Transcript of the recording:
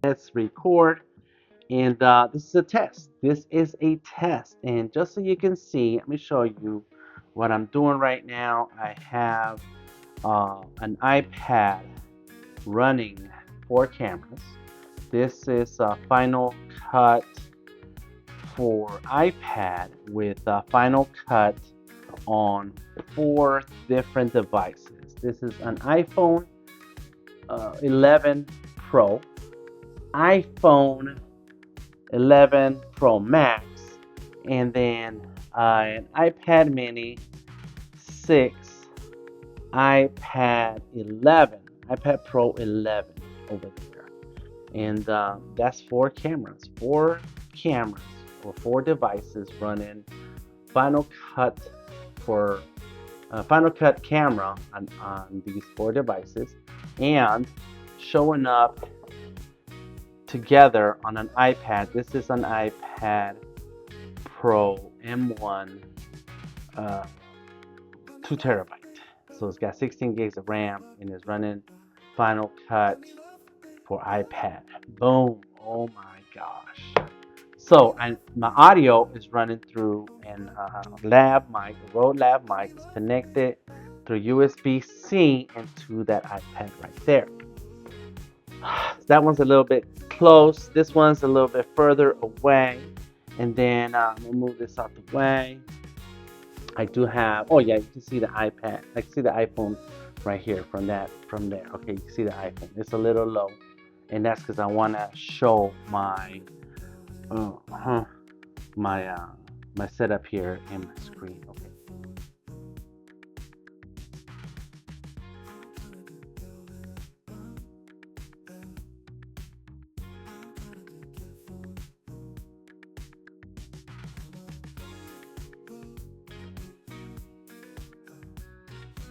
Let's record. And this is a test. This is a test. And just so you can see, let me show you what I'm doing right now. I have an iPad running 4 cameras. This is Final Cut for iPad with Final Cut on 4 different devices. This is an iPhone 11 Pro, iPhone 11 Pro Max, and then an iPad Mini 6, iPad Pro 11 over there. And that's 4 cameras. 4 cameras or 4 devices running Final Cut for Final Cut camera on these 4 devices and showing up together on an iPad. This is an iPad Pro M1 uh, 2 terabyte. So it's got 16 gigs of RAM and is running Final Cut for iPad. Boom. Oh my gosh. So my audio is running through an lab mic, a Rode lab mic. It's connected through USB-C into that iPad right there. That one's a little bit close. This one's a little bit further away. And then I'm gonna move this out the way. I do have, oh yeah, you can see the iPad. I can see the iPhone right here from there. Okay, you can see the iPhone. It's a little low. And that's because I want to show my my my setup here in my screen. Okay,